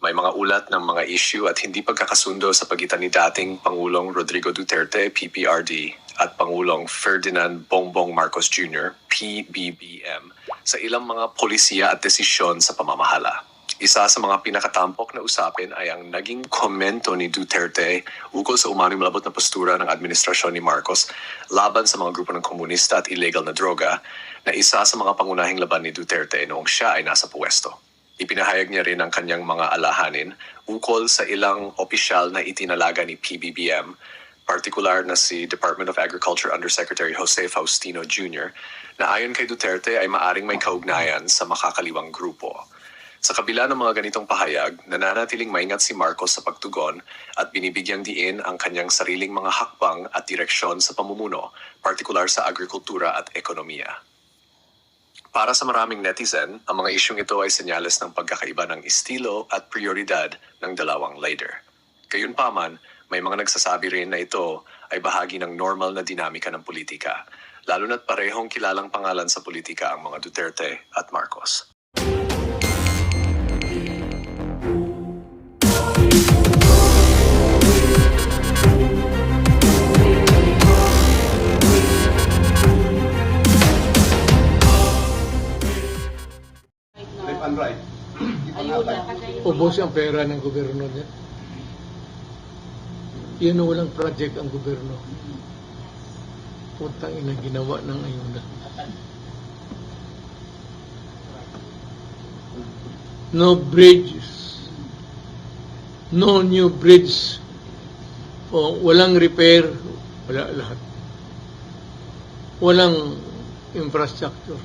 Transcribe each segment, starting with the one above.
May mga ulat ng mga issue at hindi pagkakasundo sa pagitan ni dating Pangulong Rodrigo Duterte, PPRD, at Pangulong Ferdinand Bongbong Marcos Jr., PBBM, sa ilang mga polisiya at desisyon sa pamamahala. Isa sa mga pinakatampok na usapin ay ang naging komento ni Duterte ukol sa umanong malabot na postura ng administrasyon ni Marcos laban sa mga grupo ng komunista at illegal na droga na isa sa mga pangunahing laban ni Duterte noong siya ay nasa puwesto. Ipinahayag niya rin ang kanyang mga alahanin ukol sa ilang opisyal na itinalaga ni PBBM, partikular na si Department of Agriculture Undersecretary Jose Faustino Jr., na ayon kay Duterte ay maaring may kaugnayan sa makakaliwang grupo. Sa kabila ng mga ganitong pahayag, nananatiling maingat si Marcos sa pagtugon at binibigyang diin ang kanyang sariling mga hakbang at direksyon sa pamumuno, partikular sa agrikultura at ekonomiya. Para sa maraming netizen, ang mga isyong ito ay senyales ng pagkakaiba ng estilo at prioridad ng dalawang leader. Gayunpaman, may mga nagsasabi rin na ito ay bahagi ng normal na dinamika ng politika, lalo na't parehong kilalang pangalan sa politika ang mga Duterte at Marcos. Right. Ubos ang pera ng gobyerno niya. Yan walang project ang gobyerno. Putang ina ginawa ng ayuda. No bridges. No new bridge. O walang repair. Wala lahat. Walang infrastructure.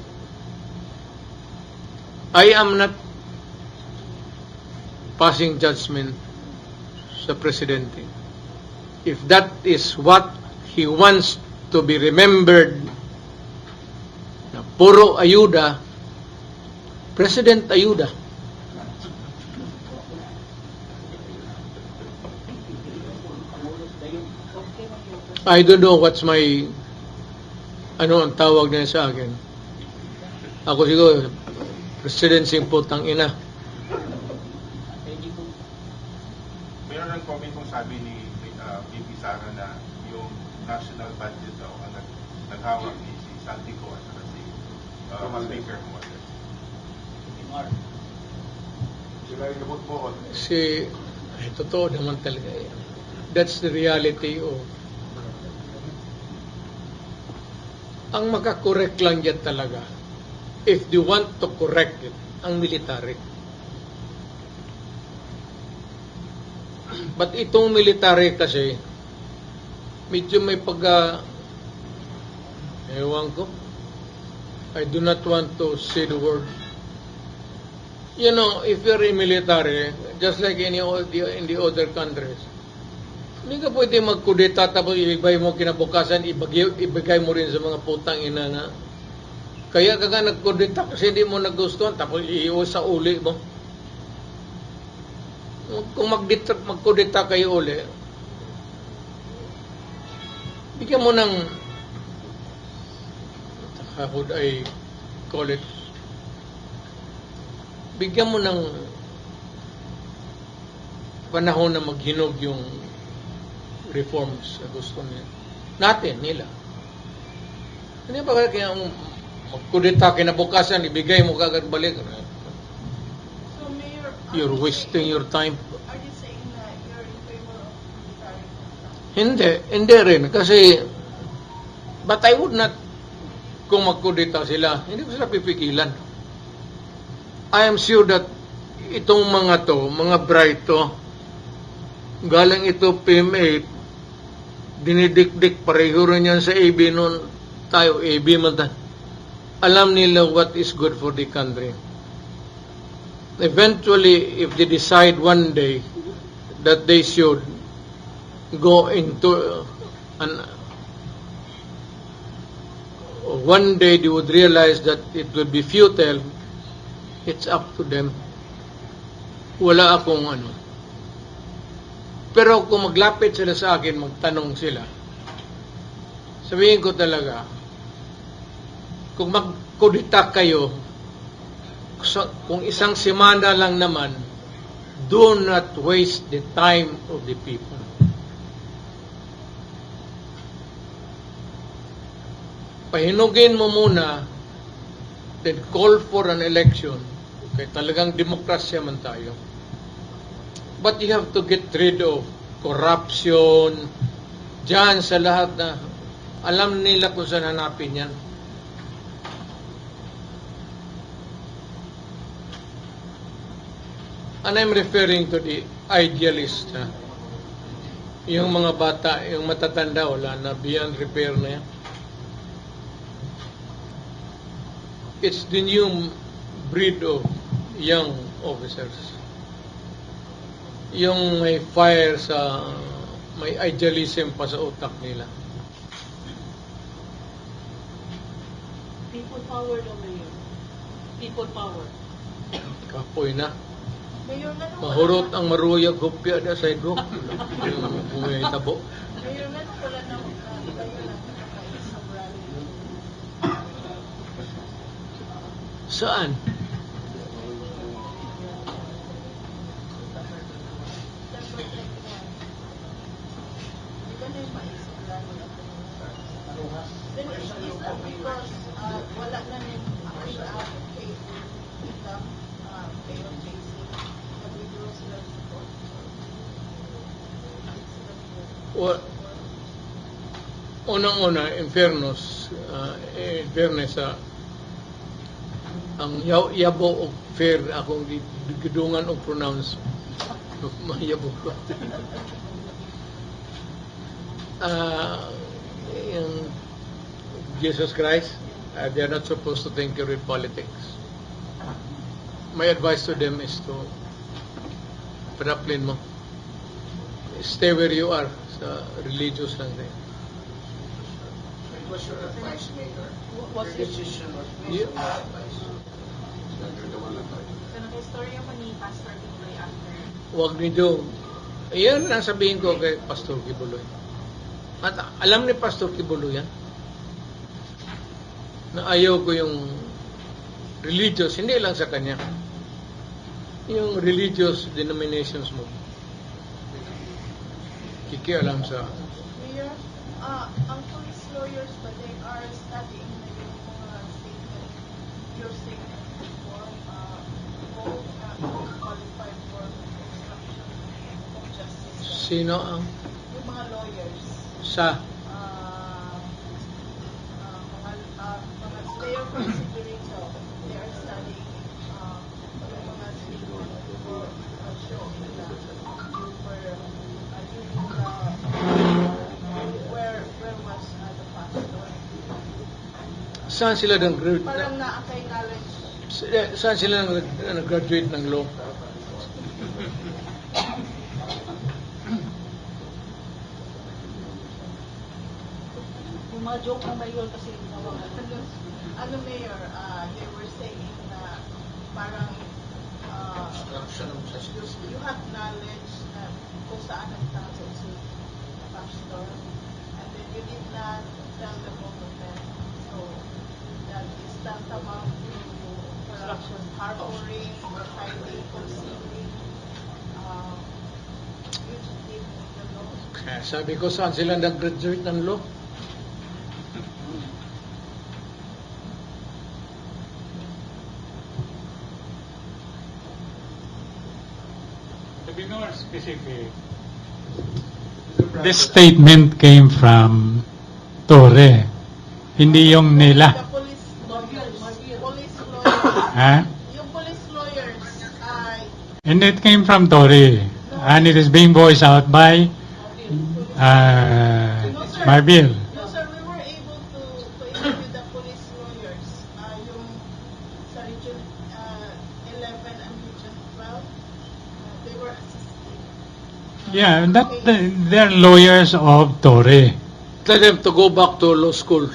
I am not passing judgment sa presidente. If that is what he wants to be remembered, na puro ayuda, President ayuda. I don't know what's my, ano ang tawag niya sa akin. Ako siguro, presidency putang ina. Mayroon ng comment kung sabi ni VP Sara na yung national budget daw ang naghawak ni si Saltico at saka si Speaker Moses. Sila yung lumot mo. Ay, totoo naman talaga yan. That's the reality of ang makakorek lang yan talaga. If you want to correct it, ang military. But itong military kasi, medyo may ewan ko, I do not want to say the word. You know, if you're in military, just like in the other countries, hindi ka pwede magkudeta tapos ibigay mo kinabukasan, ibigay mo rin sa mga putang ina na kaya ka nagkudeta kasi hindi mo nagustuhan tapos iiwas sa uli mo. Kung magkudeta kayo uli, bigyan mo ng, how would I call it, bigyan mo ng panahon na maghinog yung reforms na gusto nila. Hindi ba kaya magkudeta kinabukasan, ibigay mo kagad balik. So, Mayor, You're wasting your time. Are you saying that you're in favor of military? Hindi rin. Kasi, but I would not, kung magkudeta sila, hindi ko sila pipigilan. I am sure that itong mga to, mga bright to, galing ito PM8, dinidikdik, pareho rin yan sa AB noon, tayo, AB man alam nila what is good for the country. Eventually, if they decide one day that they should go into one day they would realize that it would be futile, it's up to them. Wala akong ano. Pero kung maglapit sila sa akin, magtanong sila, sabihin ko talaga, kung magkudita kayo, kung isang semana lang naman, do not waste the time of the people. Pahinugin mo muna, then call for an election. Okay, talagang demokrasya man tayo. But you have to get rid of corruption, dyan sa lahat na alam nila kung saan hanapin yan. And I'm referring to the idealist. Yung mga bata, yung matatanda, wala na, beyond repair na yan. It's the new breed of young officers. Yung may fire sa, may idealism pa sa utak nila. People power daw ngayon. People power. Kapoy na. Mayor na nung Mahurot ang maruyag hupya da sa igok. Yung may tabo. Mayor na nung wala na kayo lang sa rally. Saan? Di ba na yung maisip rally na then is that because wala na rin official advocate income payor basic nag-withdraw sila support? Unang-una, in fairness sa ang yabo og fair akong gidungan og pronounce mayabo ko. Yung Jesus Christ, they are not supposed to tinker with politics. My advice to them is to panaplin mo. Stay where you are, sa religious lang din. Was your advice, Mayor? What's Your it? decision was Yeah. based on your advice. You're the one advised. So, nag-istorya mo ni Pastor Kibuloy after Huwag niyo. Ayan ang sabihin ko kay Pastor Kibuloy. At alam ni Pastor Kibuloy yan. Na ayaw ko yung religious, hindi lang sa kanya. Yung religious denominations mo. Kikialam sa... Mayor, ang police lawyers ba, they are studying na yung mga statement, your statement before, both qualified for obstruction of justice. Sino ang... Yung mga lawyers, Sa... Mayor Considerito, they are studying yung mga statement before show nila you were where was the pastor? Saan sila Parang na kay college. Saan sila nag-graduate ng law? Yung mga joke ng Mayor kasi ano Mayor, they were saying na parang Obstruction of justice. you have knowledge na kung saan nagtago si pastor and then you did not tell the both of them. So that is tantamount to corruption, harboring, or hiding, concealing, fugitive of the law. Kaya sabi ko, saan sila nag-graduate ng law? To be more specific, this statement came from Torre, hindi yung The nila. police lawyers, police lawyers, Ha? yung police lawyers ay And it came from Torre, and it is being voiced out by Bill. no sir, we were able to interview the police lawyers, yung sa Region 11 and Region 12, they were assisting. Yeah, they're lawyers of Torre. Tell them to go back to law school.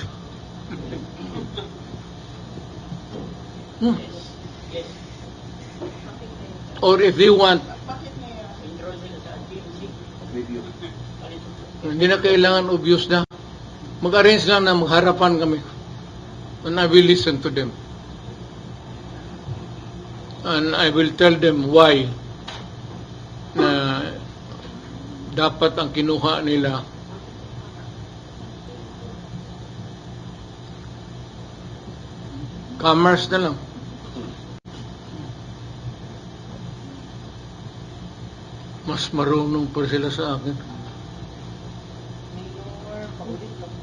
Or if they want, Bakit Mayor? hindi na kailangan obvious na. Mag-arrange lang na magharapan kami. And I will listen to them. And I will tell them why na dapat ang kinuha nila commerce na lang. Mas marunong pa sila sa akin. Mayor, paulit lang.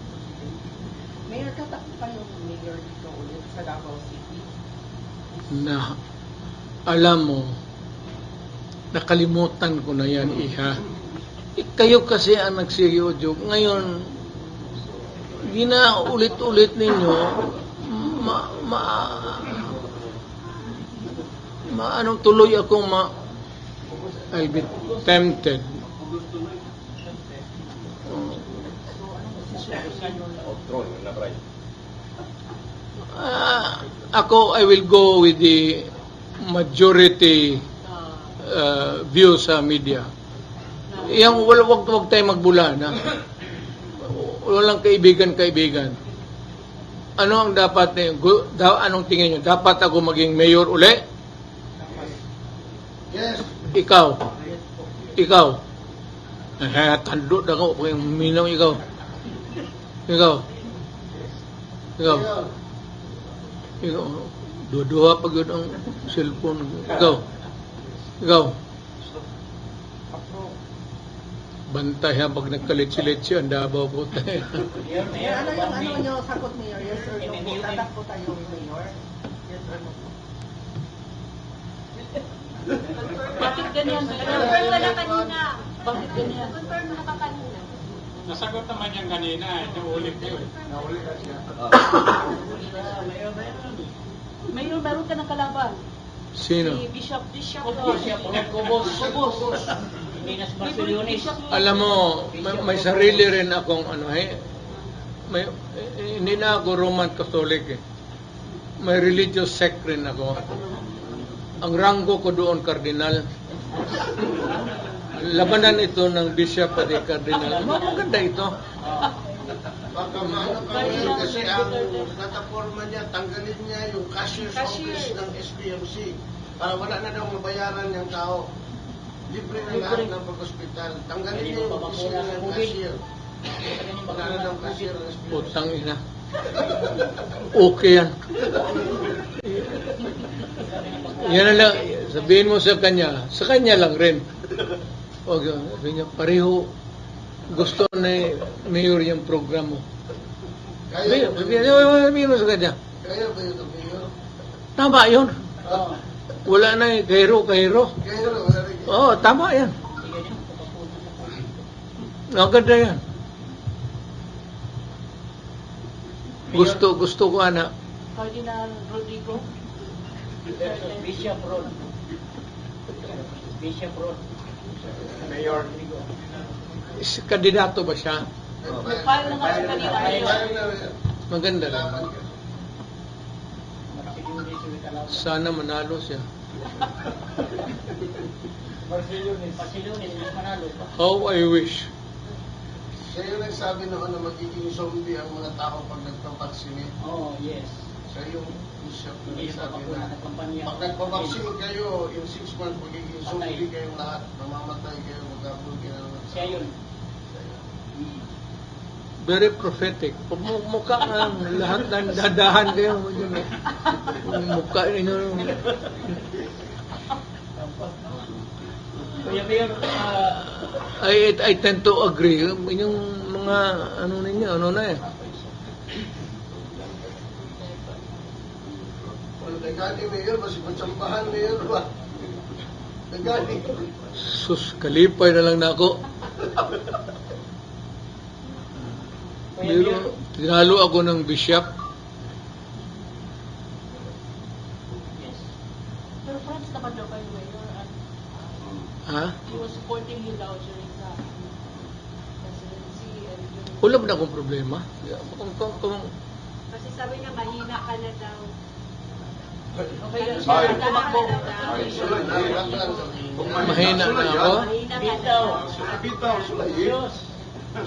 Mayor, tatakbo pa yung mayor dito ulit sa Davao City. Na alam mo, nakalimutan ko na yan, iha. Kayo kasi ang nagsiyodyog. Ngayon, ginaulit-ulit ninyo, anong tuloy akong I'll be tempted. Ako, I will go with the majority view sa media. Yung wag tayo magbulan, ha? Walang kaibigan. Ano ang dapat anong tingin niyo? Dapat ako maging mayor uli? Yes. Ikaw. Tandot ako kung minaw ikaw. Dua-dua pag yun ang cellphone. Ikaw. Bantay ha, pag nagkalit-silit siya, ang Davao po tayo. Mayor, ano yung nyo sagot, Mayor? Yes or no? Tatakbo tayo, Mayor? Yes or no? Bakit ganyan? Confirm ka na kanina. Bakit ganyan? Confirm ka na kanina. Nasagot naman yan kanina, naulit yun. Mayor, meron ka ng kalaban. Sino? Si Bishop. Alam mo, may sarili rin akong hindi na ako Roman Catholic eh. May religious sect rin ako. Ang ranggo ko doon, kardinal. Labanan ito ng bishop at kardinal. Maganda ito. Baka maano ka ngayon kasi ang plataforma niya, tanggalin niya yung cashier's office ng SPMC para wala na daw mabayaran yung tao. Libre na lahat ng pag-hospital. Tanggalin niya yung opisina ng cashier. Wala na daw cashier ng SPMC. Putang ina. Okay yan. Yan na lang. Sabihin mo sa kanya lang rin. O, sabi niya, pareho gusto ni Mayor yung program mo. Sabihin mo sa kanya. Kaya ba yun, Mayor? Tama yun. Wala na eh, kahiro. Kaya wala rin. Oo, tama yan. Maganda yan. Gusto ko anak. Cardinal Rodrigo. Bishop Road. Kandidato ba siya? File na nga siya kanina. Maganda lang. Sana manalo siya. How I wish. Siya yung nagsabi noon na magiging zombie ang mga tao pag nagpapaksinate. Oh, yes. Siya yung bishop na nagsabi na pag nagpapaksin kayo, in 6 months, magiging zombie kayong lahat. Mamamatay kayo, magkabul kayo. Siya yun. Very prophetic. Mukha ka lahat ng dadahan kayo. Mukha ninyo. Kuya Mayor, I tend to agree. Yung mga ano ninyo, ano na eh. Well, nagani Mayor, mas matsambahan Mayor ba? Nagani. Sus, kalipay na lang na ako. Pero tinalo ako ng bishop. Pero friends naman daw kayo, Mayor. At Ha? he was supporting you daw during the presidency. And during... Wala ba na akong problema? Kung Kasi sabi niya, mahina ka na daw. Okay, mahina na ako, mahina ka daw.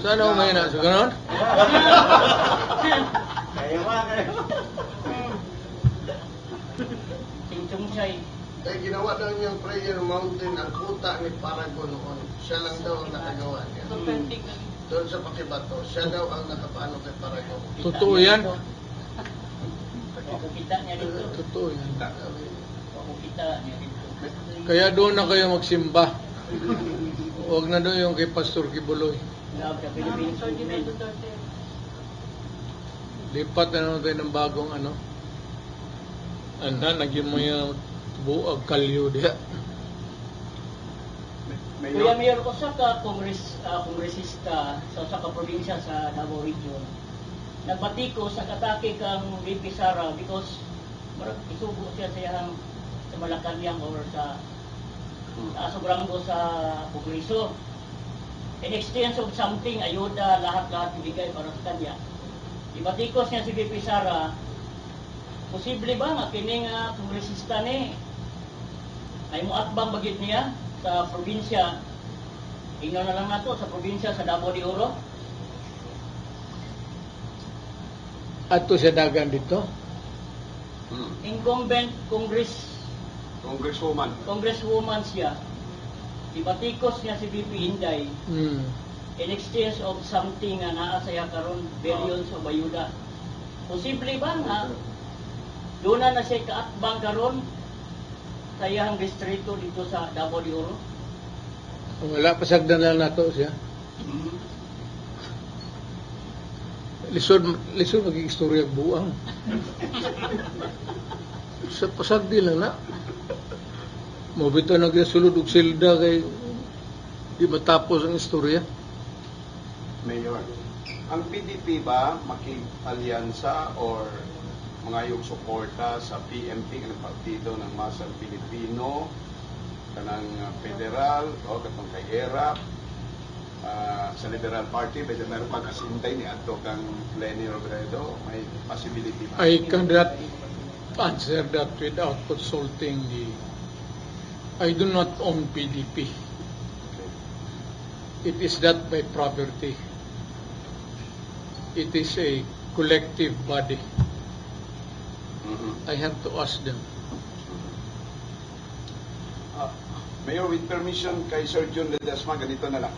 sana ako mahina. So, ganon? Kaya ginawa daw niyang prayer mountain ang kuta ni Paragon noon. Siya lang daw ang nakagawa niya. Authentic. Doon sa Pakibato, siya daw ang nakapaano kay Paragon. Totoo yan. Kita niya dito. Totoo yan. Kita niya dito. Kaya doon na kayo magsimba. Huwag na doon yung kay Pastor Kibuloy. Love the Philippines Ferdinand movement. Duterte. Lipat na naman tayo ng bagong ano. Anda, naging mo yung buag kalyo diha. Kuya Mayor, usa ka kongresista sa usa ka probinsya sa Davao Region. Nagbatiko sa katake kang VP Sara because marag isugo siya sa iyang sa Malacanang or sa Sobranggo sa Kongreso. In exchange of something, ayuda, lahat-lahat ibigay para sa kanya. Ibatikos niya si VP Sara, posible ba nga kini nga kongresista ni ay muatbang bagit niya sa probinsya, inyo na lang nato sa probinsya sa Davao de Oro? Ato sa dagan dito. Incumbent congresswoman siya. Ibatikos niya si VP Inday Hmm. in exchange of something nga naa saya karon billions of ayuda. Posible ba nga doon na siya kaatbang karon sa iyang distrito dito sa Davao de Oro? Wala pasagdan lang nato siya. Lisod maging istorya buang. Sa pasagdi lang na. Mobito nagsulod og silda kay di matapos ang istorya. Mayor, ang PDP ba makipalyansa or mga yung suporta sa PMP ng partido ng Masang Pilipino kanang federal o katong kay ERAP sa Liberal Party medyo meron pa kasintay ni ato kang Lenny Robredo, may possibility ba? I cannot answer that without consulting the... I do not own PDP. It is not my property. It is a collective body. I have to ask them. Mayor, with permission kay Sir John Ledesma, ganito na lang.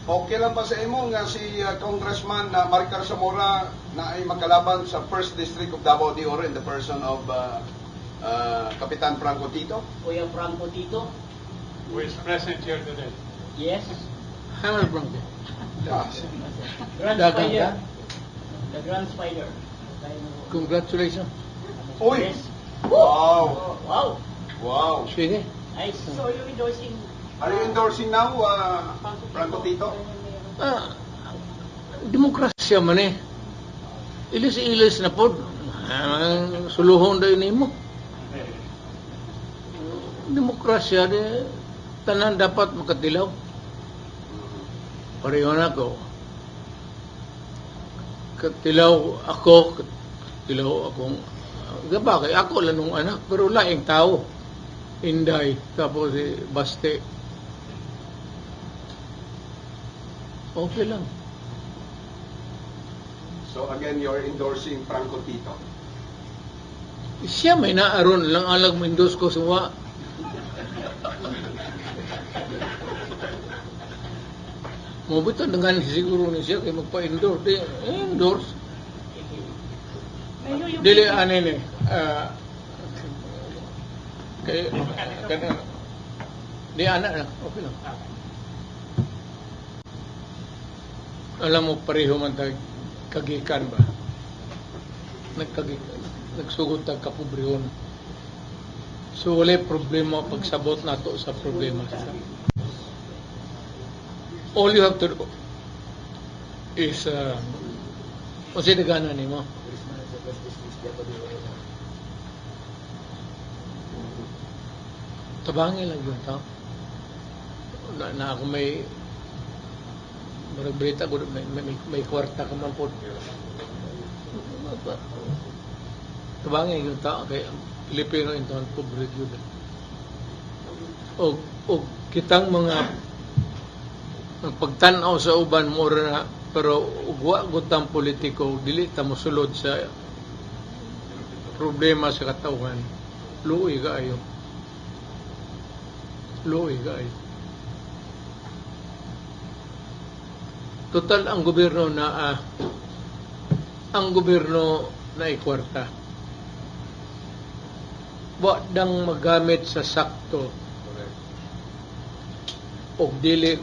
Okay lang ba sa imo nga si Congressman Maricar Zamora na ay magkalaban sa 1st District of Davao de Oro in the person of Kapitan Franco Tito? Kuya Franco Tito? Who is present here today? Yes. Hammer Bronco. Grand Dagang Spider. ka? The Grand Spider. Congratulations. Uy! Yes. Wow! Wow. Wow! Sige. Nice. So you're endorsing Are you endorsing now, Franco Tito? Demokrasya man eh. Ilis-ilis na po. Suluhon daw nimo. Demokrasya de tanan dapat makatilaw. Pareho na ako. Katilaw ako, katilaw akong gabakay ako lanong anak pero laing tao. Inday tapos si Baste. Okay lang. So again, you're endorsing Franco Tito. Siya may naaron lang alag mo endorse ko suwa. Mabuto dengan siguro ni siya kay magpa-endorse. Di, endorse. Mayor, yung Dili anin eh. Kay kana di anak na. Okay lang. Alam mo pareho man tag kagikan ba? Nagsugot tag kapobrehon. So wala problema pagsabot nato sa problema. All you have to do is kasi dagana nimo. Tabangin lang yun tao. Na ako may maragbrita ko may kwarta ka man po. Tabangin yung tao kay Pilipino inton pobre gyud. Og kitang mga pagtan-aw sa uban mo na pero ugwa gutang politiko dili ta mosulod sa problema sa katawhan. Luoy kaayo. Luoy kaayo. Total ang gobyerno na ikwarta. Wa dang magamit sa sakto og dili